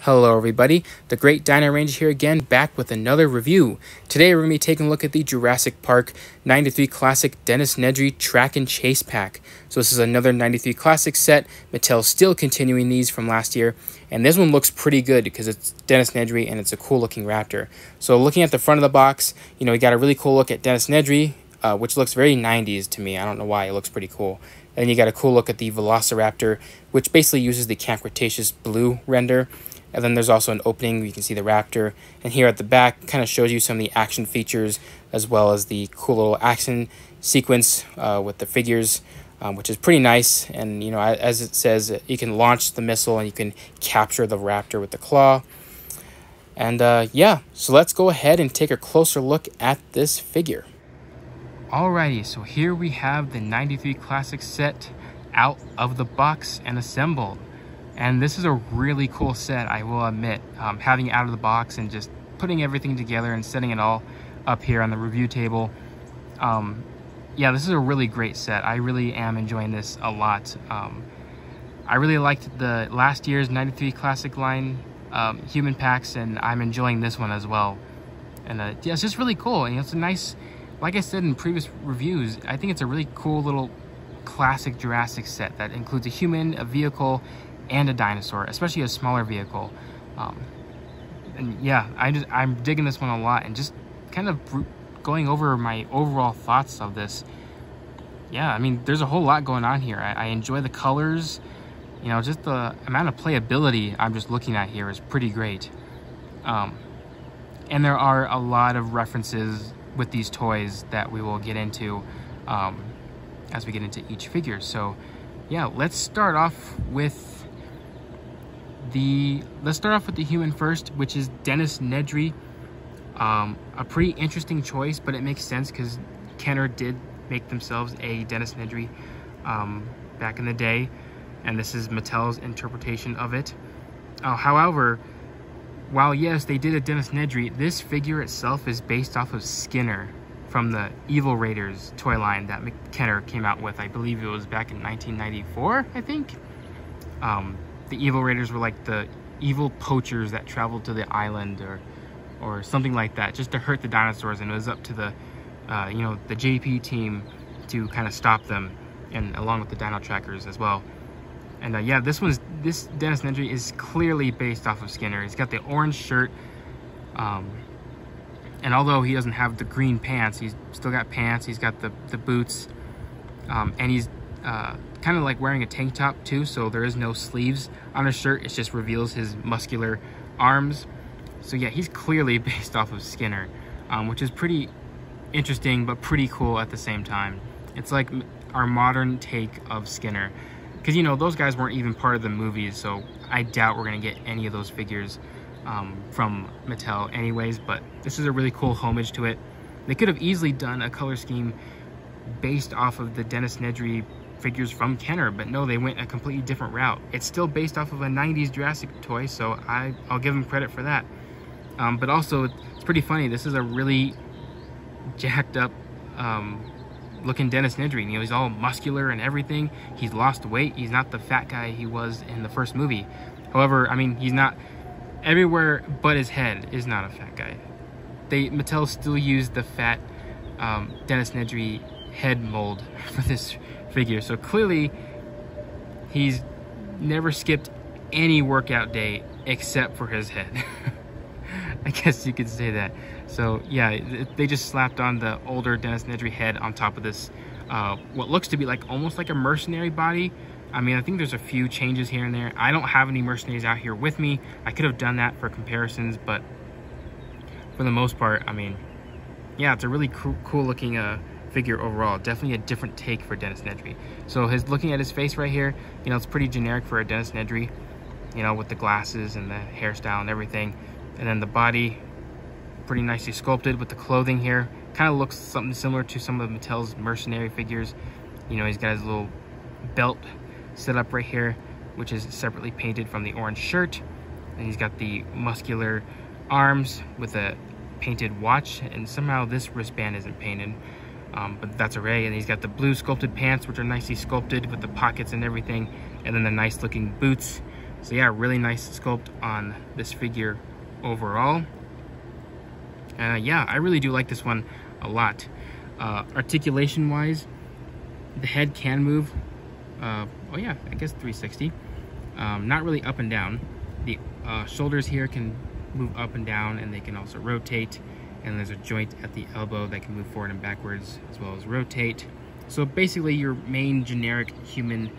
Hello everybody, the Great Dino Ranger here again, back with another review. Today we're going to be taking a look at the Jurassic Park 93 Classic Dennis Nedry Track and Chase Pack. So this is another 93 Classic set. Mattel's still continuing these from last year, and this one looks pretty good because it's Dennis Nedry and it's a cool looking raptor. So looking at the front of the box, you know, we got a really cool look at Dennis Nedry, which looks very 90s to me. I don't know why, it looks pretty cool. And you got a cool look at the Velociraptor, which basically uses the Camp Cretaceous blue render. And then there's also an opening where you can see the raptor. And here at the back kind of shows you some of the action features as well as the cool little action sequence with the figures, which is pretty nice. And, you know, as it says, you can launch the missile and you can capture the raptor with the claw. And yeah, so let's go ahead and take a closer look at this figure. Alrighty, so here we have the 93 Classic set out of the box and assembled. And this is a really cool set, I will admit. Having it out of the box and just putting everything together and setting it all up here on the review table. Yeah, this is a really great set. I really am enjoying this a lot. I really liked the last year's 93 Classic line human packs, and I'm enjoying this one as well. And yeah, it's just really cool. And it's a nice, like I said in previous reviews, I think it's a really cool little classic Jurassic set that includes a human, a vehicle, and a dinosaur, especially a smaller vehicle. And yeah, I'm digging this one a lot, and just kind of going over my overall thoughts of this. Yeah, I mean, there's a whole lot going on here. I enjoy the colors, you know, just the amount of playability I'm just looking at here is pretty great. And there are a lot of references with these toys that we will get into as we get into each figure. So yeah, let's start off with the human first, which is Dennis Nedry. A pretty interesting choice, but it makes sense because Kenner did make themselves a Dennis Nedry back in the day, and this is Mattel's interpretation of it. However, while yes, they did a Dennis Nedry, this figure itself is based off of Skinner from the Evil Raiders toy line that Kenner came out with. I believe it was back in 1994, I think. The Evil Raiders were like the evil poachers that traveled to the island or something like that, just to hurt the dinosaurs, and it was up to the you know, the JP team to kind of stop them, and along with the dino trackers as well. And yeah, this Dennis Nedry is clearly based off of Skinner. He's got the orange shirt, and although he doesn't have the green pants, he's still got pants. He's got the boots, and he's kind of like wearing a tank top too, so there is no sleeves on his shirt. It just reveals his muscular arms. So yeah, he's clearly based off of Skinner, which is pretty interesting but pretty cool at the same time. It's like our modern take of Skinner, because, you know, those guys weren't even part of the movies, so I doubt we're gonna get any of those figures from Mattel anyways. But this is a really cool homage to it. They could have easily done a color scheme based off of the Dennis Nedry figures from Kenner, but no, they went a completely different route. It's still based off of a 90s Jurassic toy, so I'll give them credit for that. But also, it's pretty funny. This is a really jacked up looking Dennis Nedry. You know, he's all muscular and everything. He's lost weight. He's not the fat guy he was in the first movie. However, I mean, he's not everywhere but his head is not a fat guy. Mattel still used the fat Dennis Nedry head mold for this figure, so clearly he's never skipped any workout day except for his head. I guess you could say that. So yeah, they just slapped on the older Dennis Nedry head on top of this what looks to be like almost like a mercenary body. I mean, I think there's a few changes here and there. I don't have any mercenaries out here with me. I could have done that for comparisons, but for the most part, I mean, yeah, it's a really cool looking figure overall. Definitely a different take for Dennis Nedry. So looking at his face right here, you know, it's pretty generic for a Dennis Nedry, you know, with the glasses and the hairstyle and everything. And then the body, pretty nicely sculpted with the clothing here. Kind of looks something similar to some of Mattel's mercenary figures. You know, he's got his little belt set up right here, which is separately painted from the orange shirt. And he's got the muscular arms with a painted watch, and somehow this wristband isn't painted. But that's array. And he's got the blue sculpted pants, which are nicely sculpted with the pockets and everything, and then the nice looking boots So yeah, really nice sculpt on this figure overall. Yeah, I really do like this one a lot. Articulation wise, the head can move. Oh yeah, I guess 360. Not really up and down. The shoulders here can move up and down, and they can also rotate. And there's a joint at the elbow that can move forward and backwards as well as rotate. So basically your main generic human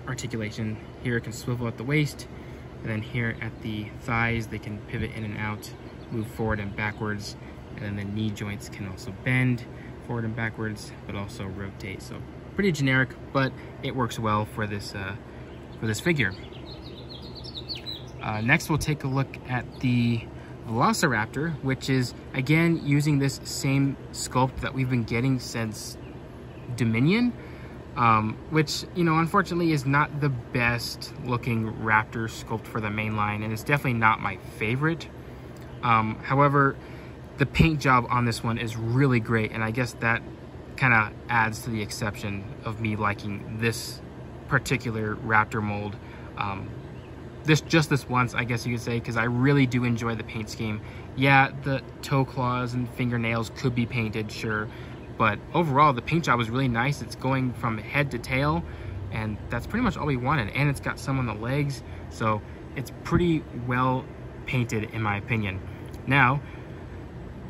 articulation. Here it can swivel at the waist, and then here at the thighs they can pivot in and out, move forward and backwards, and then the knee joints can also bend forward and backwards, but also rotate. So pretty generic, but it works well for this figure. Next we'll take a look at the Velociraptor, which is again using this same sculpt that we've been getting since Dominion, which, you know, unfortunately is not the best looking raptor sculpt for the main line, and it's definitely not my favorite. However, the paint job on this one is really great, and I guess that kind of adds to the exception of me liking this particular raptor mold. Just this once, I guess you could say, because I really do enjoy the paint scheme. Yeah, the toe claws and fingernails could be painted, sure, but overall the paint job is really nice. It's going from head to tail, and that's pretty much all we wanted. And it's got some on the legs, so it's pretty well painted in my opinion. Now,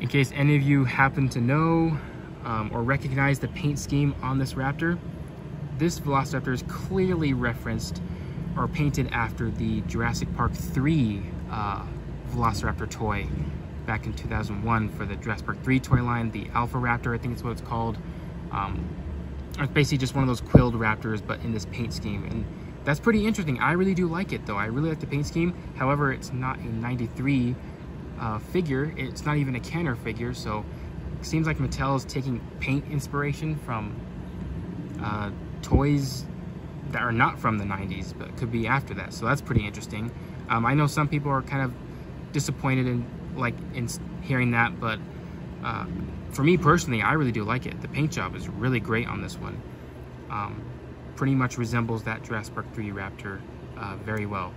in case any of you happen to know or recognize the paint scheme on this raptor, this Velociraptor is clearly referenced or painted after the Jurassic Park 3 Velociraptor toy back in 2001 for the Jurassic Park 3 toy line, the Alpha Raptor, I think it's what it's called. It's basically just one of those quilled raptors, but in this paint scheme, and that's pretty interesting. I really do like it, though. I really like the paint scheme. However, it's not a 93 figure. It's not even a Kenner figure, so it seems like Mattel is taking paint inspiration from toys that are not from the 90s, but could be after that. So that's pretty interesting. I know some people are kind of disappointed in hearing that, but for me personally, I really do like it. The paint job is really great on this one. Pretty much resembles that Jurassic Park 3 Raptor very well.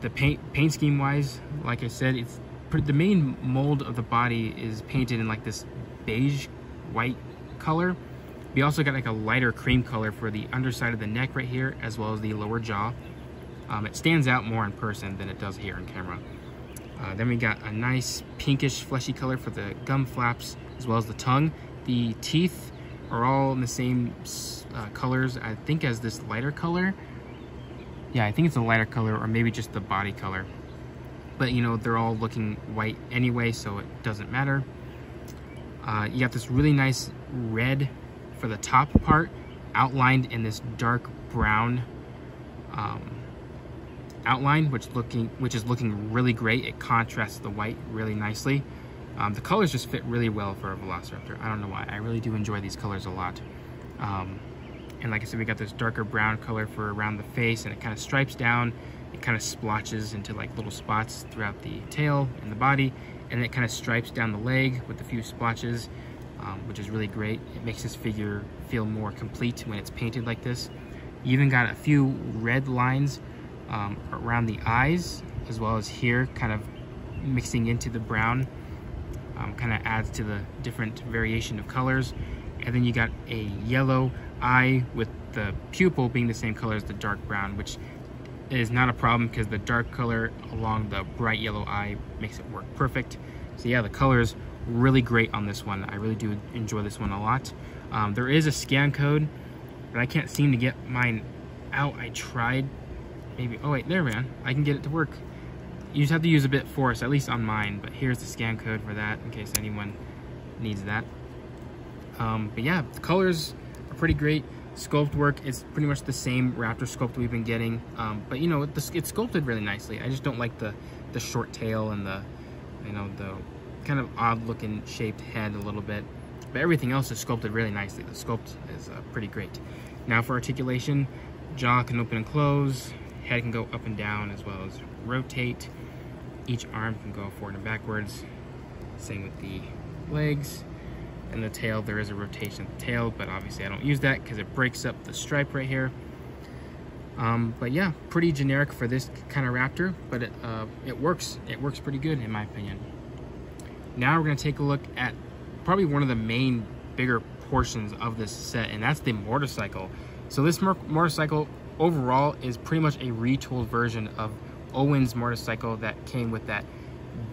The paint scheme wise, like I said, it's the main mold of the body is painted in like this beige white color. We also got like a lighter cream color for the underside of the neck right here, as well as the lower jaw. It stands out more in person than it does here in camera. Then we got a nice pinkish fleshy color for the gum flaps, as well as the tongue. The teeth are all in the same colors, I think, as this lighter color. Yeah, I think it's a lighter color, or maybe just the body color. But, you know, they're all looking white anyway, so it doesn't matter. You got this really nice red for the top part, outlined in this dark brown outline, which is looking really great. It contrasts the white really nicely. The colors just fit really well for a Velociraptor. I don't know why. I really do enjoy these colors a lot. And like I said, we got this darker brown color for around the face, and it kind of stripes down. It kind of splotches into like little spots throughout the tail and the body, and it kind of stripes down the leg with a few splotches, which is really great. It makes this figure feel more complete when it's painted like this. You even got a few red lines around the eyes, as well as here, kind of mixing into the brown. Kind of adds to the different variation of colors. And then you got a yellow eye with the pupil being the same color as the dark brown, which is not a problem because the dark color along the bright yellow eye makes it work perfect. So yeah, the color's really great on this one. I really do enjoy this one a lot. There is a scan code, but I can't seem to get mine out. I tried, maybe, oh wait, there man, I can get it to work. You just have to use a bit of force, at least on mine, but here's the scan code for that in case anyone needs that. But yeah, the colors are pretty great. Sculpt work is pretty much the same raptor sculpt we've been getting, but you know, it's sculpted really nicely. I just don't like the short tail and the, you know, the kind of odd looking shaped head a little bit, but everything else is sculpted really nicely. The sculpt is pretty great. Now for articulation, jaw can open and close, head can go up and down as well as rotate. Each arm can go forward and backwards. Same with the legs. And the tail, there is a rotation of the tail, but obviously I don't use that because it breaks up the stripe right here. But yeah, pretty generic for this kind of Raptor, but it works. It works pretty good in my opinion. Now we're gonna take a look at probably one of the main bigger portions of this set, and that's the motorcycle. So this motorcycle overall is pretty much a retooled version of Owen's motorcycle that came with that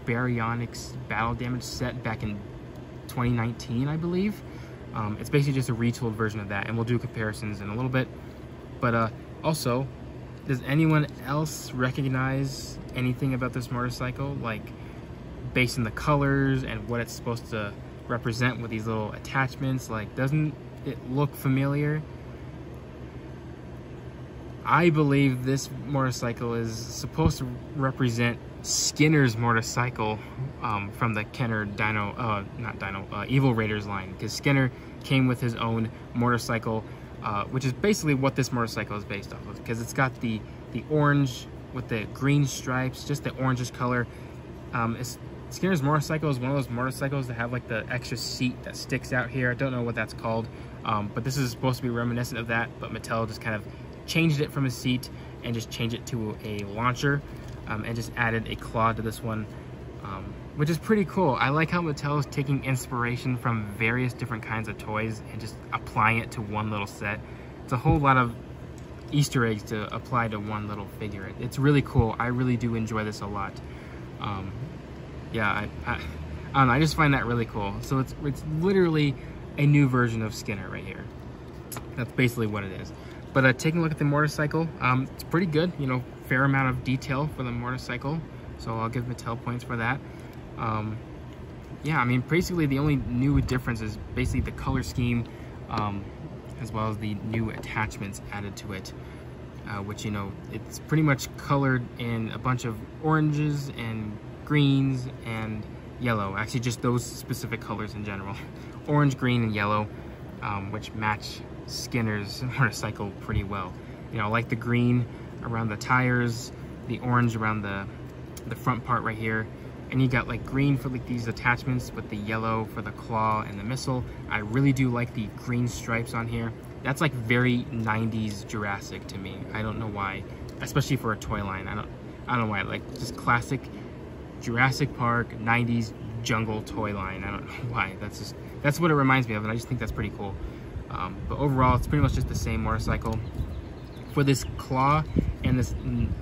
Baryonyx Battle Damage set back in 2019, I believe. It's basically just a retooled version of that, and we'll do comparisons in a little bit. But also, does anyone else recognize anything about this motorcycle, like based on the colors and what it's supposed to represent with these little attachments? Like, doesn't it look familiar? I believe this motorcycle is supposed to represent Skinner's motorcycle from the Kenner Evil Raiders line, because Skinner came with his own motorcycle, which is basically what this motorcycle is based off of, because it's got the orange with the green stripes, just the orangish color. Skinner's motorcycle is one of those motorcycles that have like the extra seat that sticks out here. I don't know what that's called, but this is supposed to be reminiscent of that, but Mattel just kind of changed it from a seat and just changed it to a launcher, and just added a claw to this one, which is pretty cool. I like how Mattel is taking inspiration from various different kinds of toys and just applying it to one little set. It's a whole lot of Easter eggs to apply to one little figure. It's really cool. I really do enjoy this a lot. Yeah, I don't know, I just find that really cool. So it's literally a new version of Skinner right here. That's basically what it is. But taking a look at the motorcycle, it's pretty good, you know, fair amount of detail for the motorcycle. So I'll give Mattel points for that. Yeah, I mean, basically the only new difference is basically the color scheme, as well as the new attachments added to it, which, you know, it's pretty much colored in a bunch of oranges and greens and yellow. Actually, just those specific colors in general. Orange, green, and yellow, which match Skinner's motorcycle pretty well. You know, like the green around the tires, the orange around the front part right here, and you got like green for like these attachments with the yellow for the claw and the missile. I really do like the green stripes on here. That's like very 90s Jurassic to me. I don't know why, especially for a toy line. I don't know why. Like, just classic Jurassic Park 90s jungle toy line. I don't know why. That's what it reminds me of, and I just think that's pretty cool. But overall, it's pretty much just the same motorcycle. For this claw and this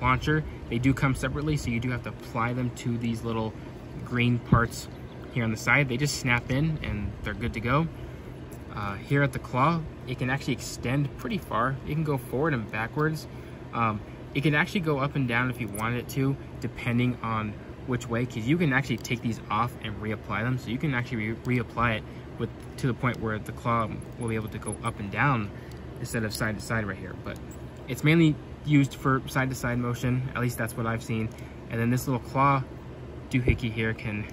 launcher, they do come separately, so you do have to apply them to these little green parts here on the side. They just snap in and they're good to go. Here at the claw, it can actually extend pretty far. It can go forward and backwards. It can actually go up and down if you wanted it to, depending on which way, because you can actually take these off and reapply them. So you can actually reapply it to the point where the claw will be able to go up and down instead of side to side right here. But it's mainly used for side to side motion, at least that's what I've seen. And then this little claw doohickey here can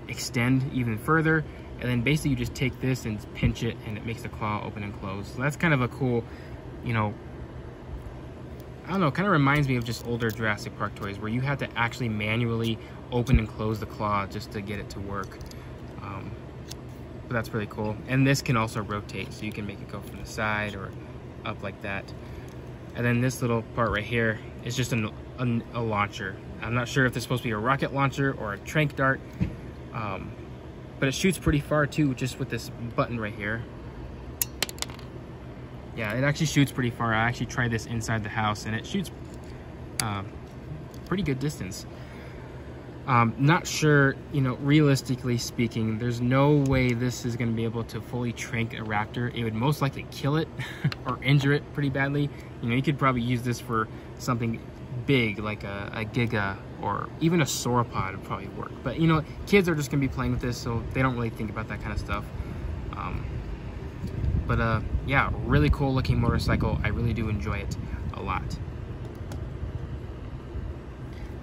extend even further, and then basically you just take this and pinch it and it makes the claw open and close. So that's kind of a cool, you know, I don't know, kind of reminds me of just older Jurassic Park toys where you had to actually manually open and close the claw just to get it to work. But that's really cool. And this can also rotate, so you can make it go from the side or up like that. And then this little part right here is just a launcher. I'm not sure if this is supposed to be a rocket launcher or a tranq dart, but it shoots pretty far too, just with this button right here. Yeah, it actually shoots pretty far. I actually tried this inside the house, and it shoots pretty good distance. Not sure, you know, realistically speaking, there's no way this is going to be able to fully tranq a raptor. It would most likely kill it or injure it pretty badly. You know, you could probably use this for something big like a Giga, or even a sauropod would probably work. But, you know, kids are just going to be playing with this, so they don't really think about that kind of stuff. Yeah, really cool looking motorcycle. I really do enjoy it a lot.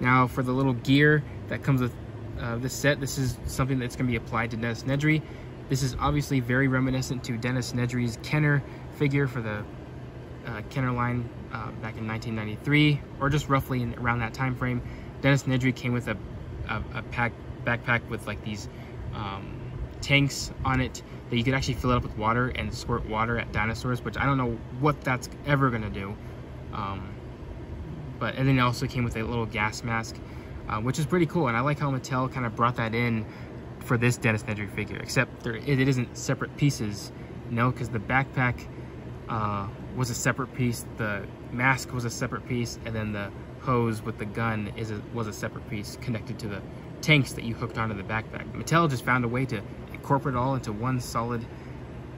Now for the little gear that comes with this set, this is something that's going to be applied to Dennis Nedry. This is obviously very reminiscent to Dennis Nedry's Kenner figure for the Kenner line back in 1993, or just roughly around that time frame. Dennis Nedry came with a backpack with like these tanks on it that you could actually fill it up with water and squirt water at dinosaurs, which I don't know what that's ever gonna do. And then it also came with a little gas mask, which is pretty cool. And I like how Mattel kind of brought that in for this Dennis Nedry figure, except it isn't separate pieces, you know, because the backpack was a separate piece, the mask was a separate piece, and then the hose with the gun was a separate piece connected to the tanks that you hooked onto the backpack. Mattel just found a way to incorporate it all into one solid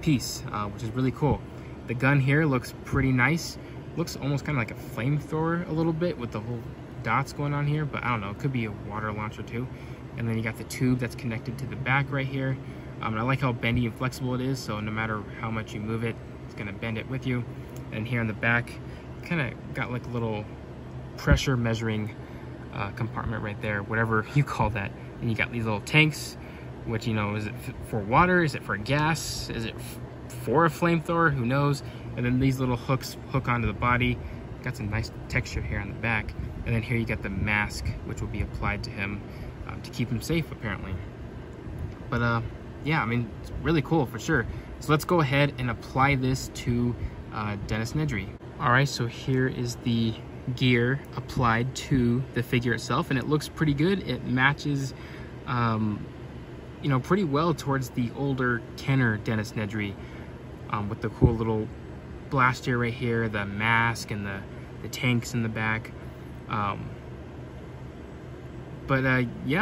piece, which is really cool. The gun here looks pretty nice. Looks almost kind of like a flamethrower a little bit with the whole dots going on here, but I don't know, it could be a water launcher too. And then you got the tube that's connected to the back right here. And I like how bendy and flexible it is, so no matter how much you move it, it's gonna bend it with you. And here on the back, kind of got like a little pressure measuring compartment right there, whatever you call that. And you got these little tanks, which, you know, is it for water? Is it for gas? Is it for a flamethrower? Who knows? And then these little hooks hook onto the body. Got some nice texture here on the back. And then here you got the mask, which will be applied to him to keep him safe, apparently. But yeah, I mean, it's really cool for sure. So let's go ahead and apply this to Dennis Nedry. All right, so here is the gear applied to the figure itself, and it looks pretty good. It matches, you know, pretty well towards the older Kenner Dennis Nedry, with the cool little blaster right here, the mask, and the tanks in the back. Yeah,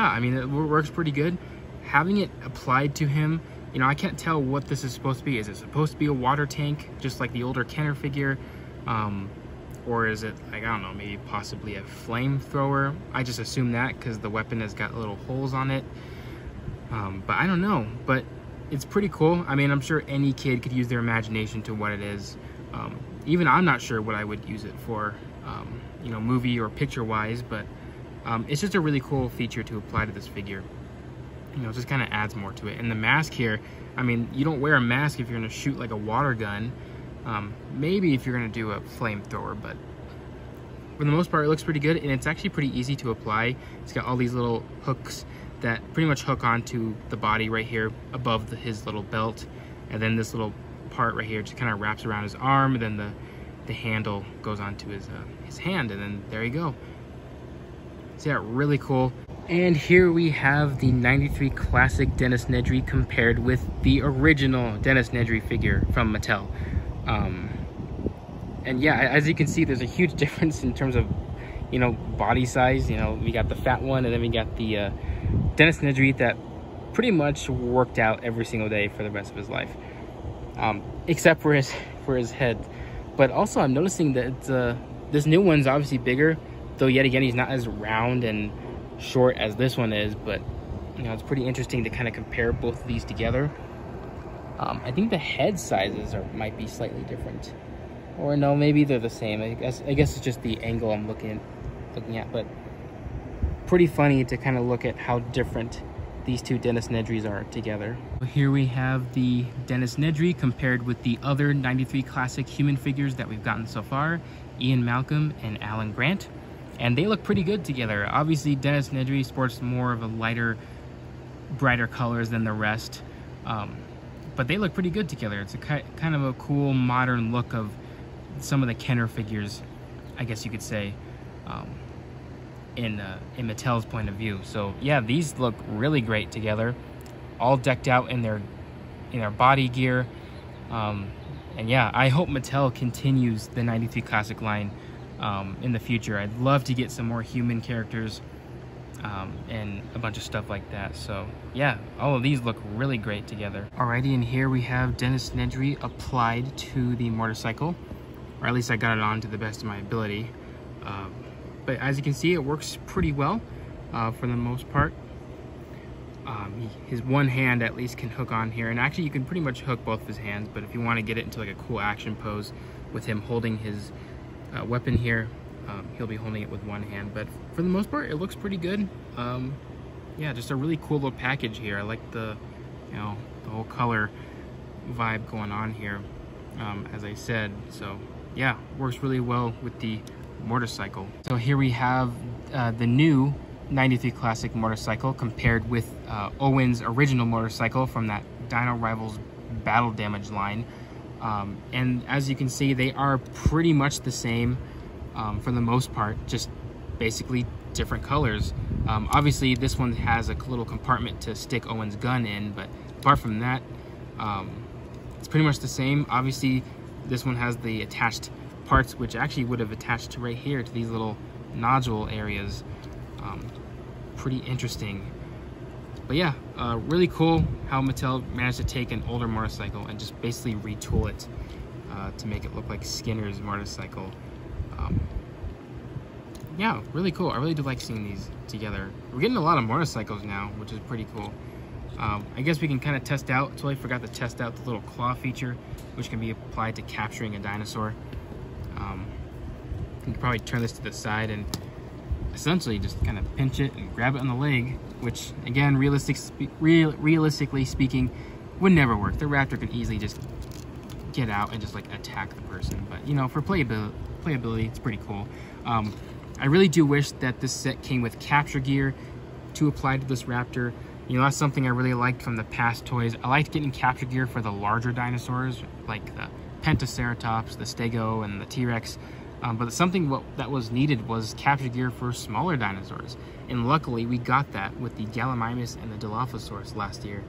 I mean, it works pretty good. Having it applied to him, you know, I can't tell what this is supposed to be. Is it supposed to be a water tank, just like the older Kenner figure? Or is it, like, I don't know, maybe possibly a flamethrower? I just assume that because the weapon has got little holes on it. But I don't know, but it's pretty cool. I mean, I'm sure any kid could use their imagination to what it is. Even I'm not sure what I would use it for, you know, movie or picture wise, but it's just a really cool feature to apply to this figure. You know, it just kind of adds more to it. And the mask here, I mean, you don't wear a mask if you're gonna shoot like a water gun. Maybe if you're gonna do a flamethrower, but for the most part, it looks pretty good, and it's actually pretty easy to apply. It's got all these little hooks that pretty much hook onto the body right here above his little belt, and then this little part right here just kind of wraps around his arm, and then the handle goes onto his hand, and then there you go. So yeah, really cool. And here we have the 93 classic Dennis Nedry compared with the original Dennis Nedry figure from Mattel. And yeah, as you can see, there's a huge difference in terms of, you know, body size. You know, we got the fat one, and then we got the Dennis Nedry that pretty much worked out every single day for the rest of his life, except for his head. But also, I'm noticing that this new one's obviously bigger, though yet again, he's not as round and short as this one is. But you know, it's pretty interesting to kind of compare both of these together. I think the head sizes might be slightly different, or no, maybe they're the same. I guess it's just the angle I'm looking at, but pretty funny to kind of look at how different these two Dennis Nedrys are together. Here we have the Dennis Nedry compared with the other 93 classic human figures that we've gotten so far, Ian Malcolm and Alan Grant, and they look pretty good together. Obviously, Dennis Nedry sports more of a lighter, brighter colors than the rest, but they look pretty good together. It's a kind of a cool modern look of some of the Kenner figures, I guess you could say, in Mattel's point of view. So yeah, these look really great together, all decked out in their body gear. And yeah, I hope Mattel continues the 93 classic line in the future. I'd love to get some more human characters and a bunch of stuff like that. So yeah, all of these look really great together. Alrighty, and here we have Dennis Nedry applied to the motorcycle, or at least I got it on to the best of my ability. But as you can see, it works pretty well for the most part. His one hand at least can hook on here, and actually you can pretty much hook both of his hands, but if you want to get it into like a cool action pose with him holding his weapon here, he'll be holding it with one hand. But for the most part, it looks pretty good. Yeah, just a really cool little package here. I like the whole color vibe going on here, as I said. So yeah, works really well with the motorcycle. So here we have the new 93 classic motorcycle compared with Owen's original motorcycle from that Dino Rivals Battle Damage line. And as you can see, they are pretty much the same. for the most part, just basically different colors. Obviously this one has a little compartment to stick Owen's gun in, but apart from that, it's pretty much the same. Obviously this one has the attached parts, which actually would have attached right here to these little nodule areas. Pretty interesting. But yeah, really cool how Mattel managed to take an older motorcycle and just basically retool it to make it look like Skinner's motorcycle. Yeah, really cool. I really do like seeing these together. We're getting a lot of motorcycles now, which is pretty cool. I guess we can kind of test out. Totally forgot to test out the little claw feature, which can be applied to capturing a dinosaur. You can probably turn this to the side and essentially just kind of pinch it and grab it on the leg, which again, realistically speaking, would never work. The raptor can easily just get out and just like attack the person. But you know, for playability, it's pretty cool. I really do wish that this set came with capture gear to apply to this raptor. You know, that's something I really liked from the past toys. I liked getting capture gear for the larger dinosaurs, like the Pentaceratops, the Stego, and the T-Rex. But something that was needed was capture gear for smaller dinosaurs. And luckily, we got that with the Gallimimus and the Dilophosaurus last year.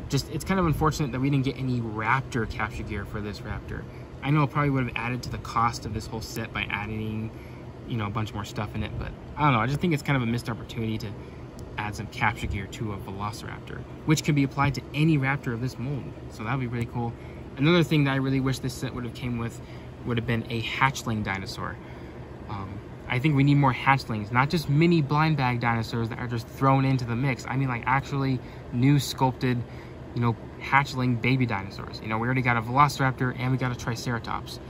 It's kind of unfortunate that we didn't get any raptor capture gear for this raptor. I know it probably would have added to the cost of this whole set by adding, you know, a bunch more stuff in it. But I don't know, I just think it's kind of a missed opportunity to add some capture gear to a Velociraptor, which can be applied to any raptor of this mold. So that would be really cool. Another thing that I really wish this set would have came with would have been a hatchling dinosaur. I think we need more hatchlings, not just mini blind bag dinosaurs that are just thrown into the mix. I mean, like actually new sculpted, you know, hatchling baby dinosaurs. You know, we already got a Velociraptor and we got a Triceratops.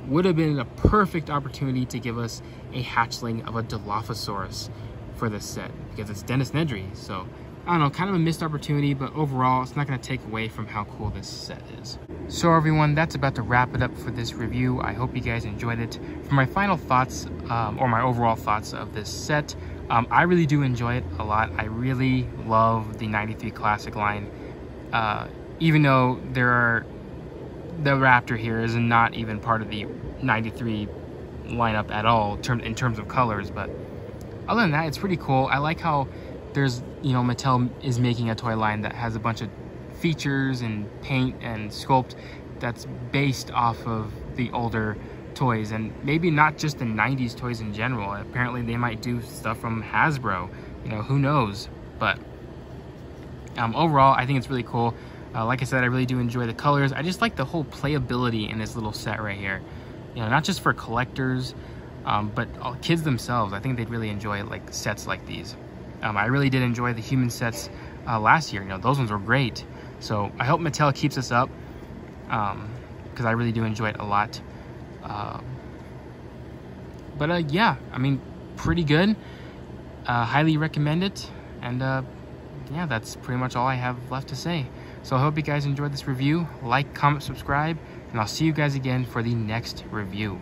Would have been a perfect opportunity to give us a hatchling of a Dilophosaurus for this set, because it's Dennis Nedry. So I don't know, kind of a missed opportunity, but overall it's not going to take away from how cool this set is. So everyone, that's about to wrap it up for this review. I hope you guys enjoyed it. For my final thoughts, or my overall thoughts of this set, I really do enjoy it a lot. I really love the 93 Classic line, even though the Raptor here is not even part of the 93 lineup at all in terms of colors. But other than that, it's pretty cool. I like how there's, you know, Mattel is making a toy line that has a bunch of features and paint and sculpt that's based off of the older toys, and maybe not just the 90s toys in general. Apparently they might do stuff from Hasbro, you know, who knows. But overall, I think it's really cool. Like I said, I really do enjoy the colors. I just like the whole playability in this little set right here. You know, not just for collectors, but kids themselves. I think they'd really enjoy like sets like these. I really did enjoy the human sets last year. You know, those ones were great. So I hope Mattel keeps this up, because I really do enjoy it a lot. Yeah, I mean, pretty good. Highly recommend it. And yeah, that's pretty much all I have left to say. So I hope you guys enjoyed this review. Like, comment, subscribe, and I'll see you guys again for the next review.